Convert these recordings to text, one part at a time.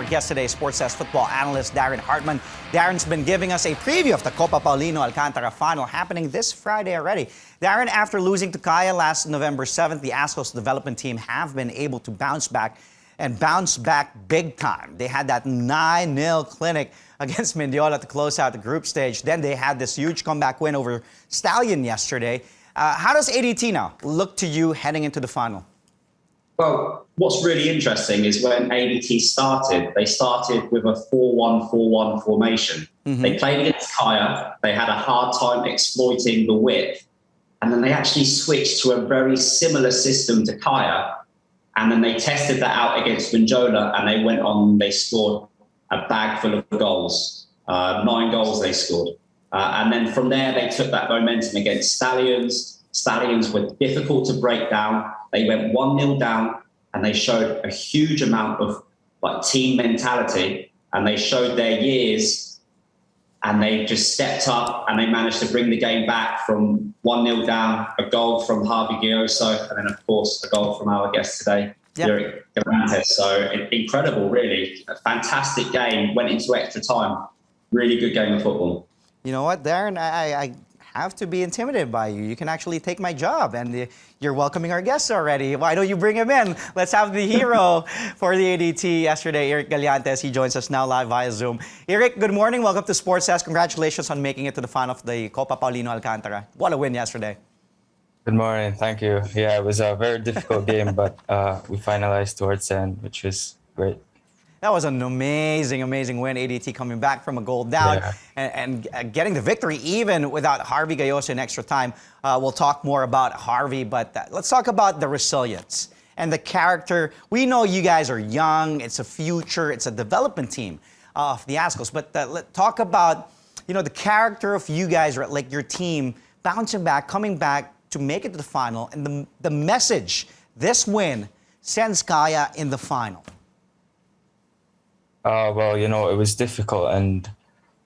our guest today, Sports Desk football analyst Darren Hartmann. Darren's been giving us a preview of the Copa Paulino Alcantara final happening this Friday already. Darren, after losing to Kaya last November 7th, the Azkals Development Team have been able to bounce back big time. They had that 9-0 clinic against Mendiola to close out the group stage. Then they had this huge comeback win over Stallion yesterday. How does ADT now look to you heading into the final? Well, what's really interesting is when ADT started, they started with a 4-1-4-1 formation. Mm-hmm. They played against Kaya. They had a hard time exploiting the width. And then they actually switched to a very similar system to Kaya. And then they tested that out against Mendiola, and they went on, they scored a bag full of goals. 9 goals they scored. And then from there, they took that momentum against Stallions. Stallions were difficult to break down. They went 1-0 down, and they showed a huge amount of team mentality, and they showed their years, and they just stepped up, and they managed to bring the game back from 1-0 down, a goal from Harvey Gayoso, and then, of course, a goal from our guest today, Yrick, Gallantes. So incredible, really. A fantastic game, went into extra time. Really good game of football. You know what, Darren? I have to be intimidated by you. You can actually take my job, and you're welcoming our guests already. Why don't you bring him in? Let's have the hero for the ADT yesterday, Yrick Gallantes. He joins us now live via Zoom. Yrick, good morning. Welcome to Sports Desk. Congratulations on making it to the final of the Copa Paulino Alcantara. What a win yesterday. Good morning. Thank you. Yeah, it was a very difficult game, but we finalized towards the end, which was great. That was an amazing win. ADT coming back from a goal down and getting the victory even without Harvey Gayoso in extra time. We'll talk more about Harvey, but let's talk about the resilience and the character. We know you guys are young. It's a future. It's a development team of the Azkals. But let's talk about the character of you guys, like your team, bouncing back, coming back to make it to the final, and the message this win sends Kaya in the final. Well, it was difficult, and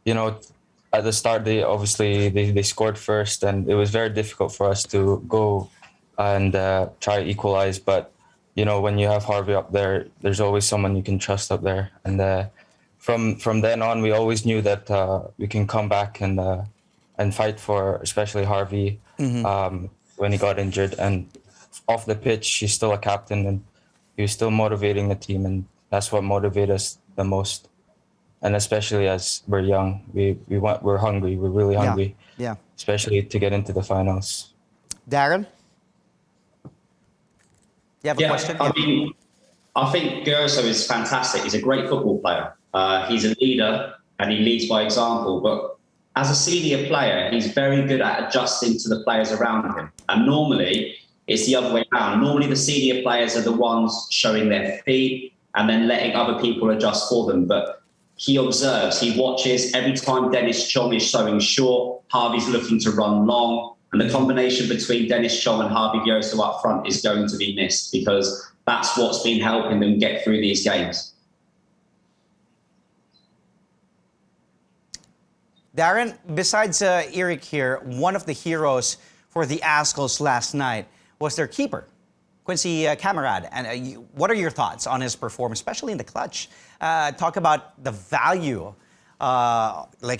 at the start they scored first, and it was very difficult for us to go and try to equalize. But when you have Harvey up there, there's always someone you can trust up there, and from then on, we always knew that we can come back and fight for, especially Harvey, when he got injured. And off the pitch, he's still a captain, and he was still motivating the team, and that's what motivated us the most. And especially as we're young, we're hungry. We're really hungry. Yeah. Especially to get into the finals. Darren, you have a question? I think Gayoso is fantastic. He's a great football player. He's a leader, and he leads by example. But as a senior player, he's very good at adjusting to the players around him. And normally, it's the other way around. Normally, the senior players are the ones showing their feet and then letting other people adjust for them. But he observes, he watches. Every time Dennis Chong is showing short, Harvey's looking to run long. And the combination between Dennis Chong and Harvey Gayoso up front is going to be missed, because that's what's been helping them get through these games. Darren, besides Yrick here, one of the heroes for the Azkals last night was their keeper, Quincy Camarade. And what are your thoughts on his performance, especially in the clutch? Talk about the value,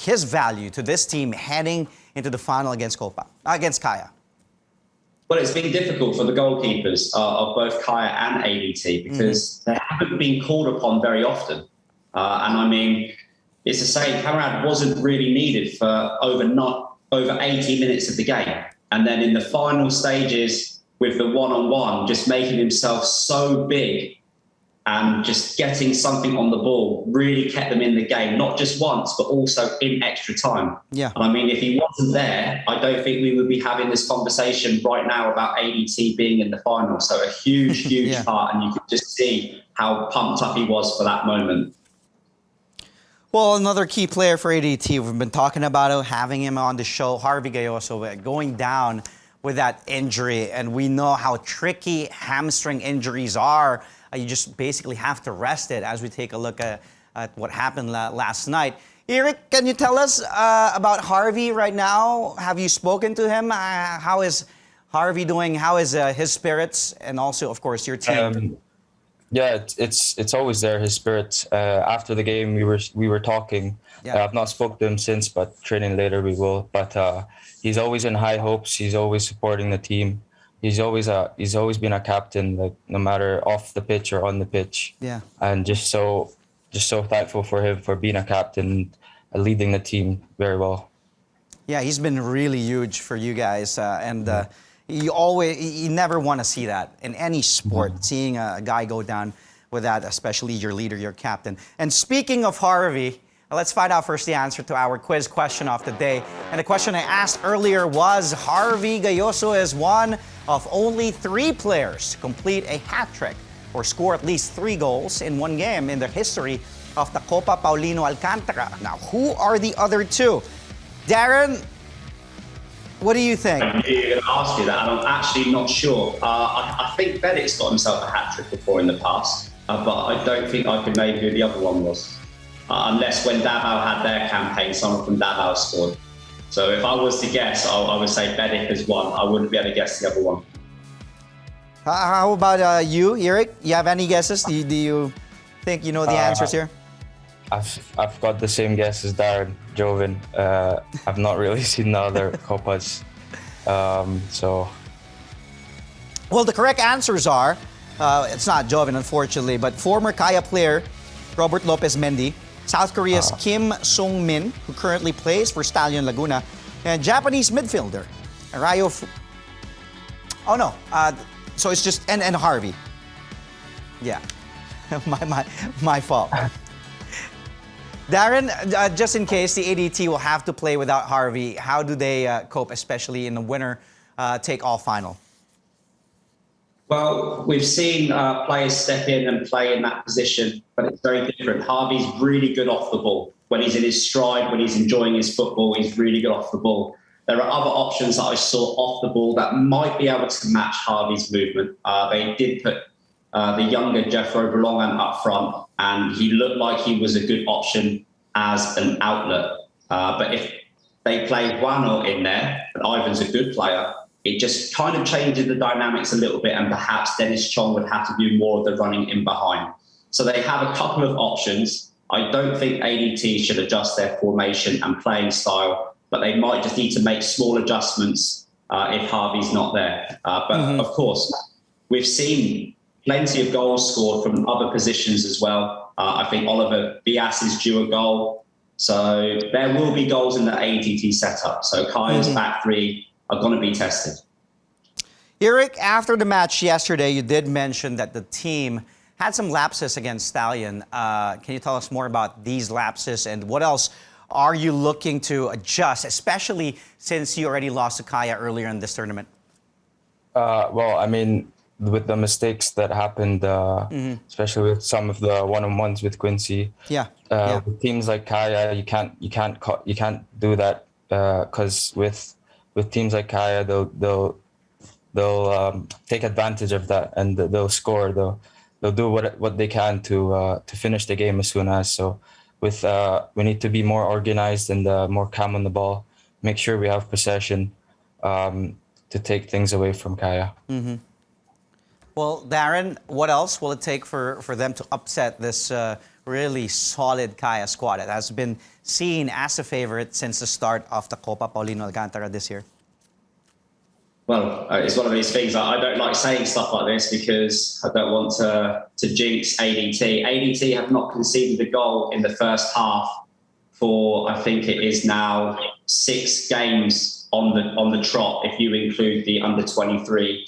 his value to this team heading into the final against Kaya. Well, it's been difficult for the goalkeepers of both Kaya and ADT, because they haven't been called upon very often. It's the same. Camarade wasn't really needed for over 80 minutes of the game. And then in the final stages, with the one-on-one, just making himself so big and just getting something on the ball really kept them in the game, not just once, but also in extra time. Yeah. And if he wasn't there, I don't think we would be having this conversation right now about ADT being in the final. So a huge part, and you could just see how pumped up he was for that moment. Well, another key player for ADT, we've been talking about it, having him on the show, Harvey Gayoso, going down with that injury, and we know how tricky hamstring injuries are. You just basically have to rest it, as we take a look at what happened last night. Yrick, can you tell us about Harvey right now? Have you spoken to him? How is Harvey doing? How is his spirits? And also, of course, your team? Yeah, it's always there. His spirit. After the game, we were talking. Yeah. I've not spoken to him since, but training later we will. But he's always in high hopes. He's always supporting the team. He's always been a captain, like no matter off the pitch or on the pitch. Yeah. And just so thankful for him for being a captain, and leading the team very well. Yeah, he's been really huge for you guys, and you never want to see that in any sport, seeing a guy go down with that, especially your leader, your captain. And speaking of Harvey, let's find out first the answer to our quiz question of the day. And the question I asked earlier was, Harvey Gayoso is one of only 3 players to complete a hat trick or score at least 3 goals in one game in the history of the Copa Paulino Alcantara. Now, who are the other 2? Darren, what do you think? I knew you were going to ask me that, and I'm actually not sure. I think Bennett's got himself a hat-trick before in the past, but I don't think I could name who the other one was. Unless when Davao had their campaign, someone from Davao scored. So if I was to guess, I would say Bennett has won. I wouldn't be able to guess the other one. How about you, Yrick? You have any guesses? Do you think you know the answers here? I've got the same guess as Darren, Joven. I've not really seen the other Copas. So. Well, the correct answers are, it's not Joven, unfortunately, but former Kaya player Robert Lopez Mendy, South Korea's Kim Sung-min, who currently plays for Stallion Laguna, and Japanese midfielder Rayo. So it's just and Harvey. Yeah, my fault. Darren, just in case the ADT will have to play without Harvey, how do they cope, especially in the winner-take-all final? Well, we've seen players step in and play in that position, but it's very different. Harvey's really good off the ball. When he's in his stride, when he's enjoying his football, he's really good off the ball. There are other options that I saw off the ball that might be able to match Harvey's movement. They did put the younger Jeffro Belongan up front, and he looked like he was a good option as an outlet. But if they play Guano in there, and Ivan's a good player, it just kind of changes the dynamics a little bit, and perhaps Dennis Chong would have to do more of the running in behind. So they have a couple of options. I don't think ADT should adjust their formation and playing style, but they might just need to make small adjustments if Harvey's not there. Of course, we've seen plenty of goals scored from other positions as well. I think Oliver Bias is due a goal. So there will be goals in the ADT setup. So Kaya's back 3 are going to be tested. Yrick, after the match yesterday, you did mention that the team had some lapses against Stallion. Can you tell us more about these lapses, and what else are you looking to adjust, especially since you already lost to Kaya earlier in this tournament? Well, I mean, with the mistakes that happened, especially with some of the one-on-ones with Quincy. With teams like Kaya, you can't do that because with teams like Kaya, they'll take advantage of that, and they'll score. They'll do what they can to finish the game as soon as. So we need to be more organized and more calm on the ball. Make sure we have possession to take things away from Kaya. Well, Darren, what else will it take for them to upset this really solid Kaya squad that has been seen as a favorite since the start of the Copa Paulino Alcantara this year? Well, it's one of these things. I don't like saying stuff like this because I don't want to jinx ADT. ADT have not conceded a goal in the first half for, I think it is now 6 games on the trot, if you include the under-23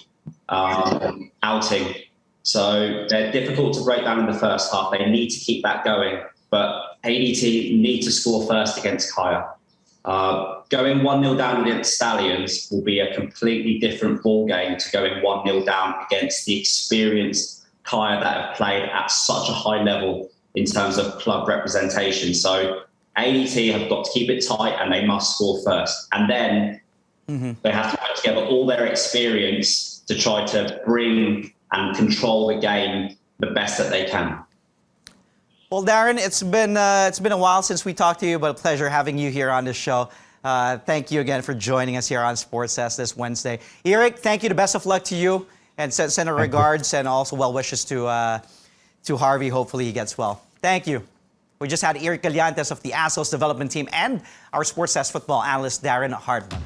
outing. So they're difficult to break down in the first half. They need to keep that going. But ADT need to score first against Kaya. Going 1-0 down against Stallions will be a completely different ball game to going 1-0 down against the experienced Kaya that have played at such a high level in terms of club representation. So ADT have got to keep it tight, and they must score first. And then they have to put together all their experience to try to bring and control the game the best that they can. Well, Darren, it's been a while since we talked to you, but a pleasure having you here on the show. Thank you again for joining us here on Sports S this Wednesday. Yrick, thank you. The best of luck to you, and send our regards and also well wishes to to Harvey. Hopefully he gets well. Thank you. We just had Yrick Gallantes of the Azkals Development Team and our sports desk football analyst, Darren Hartmann.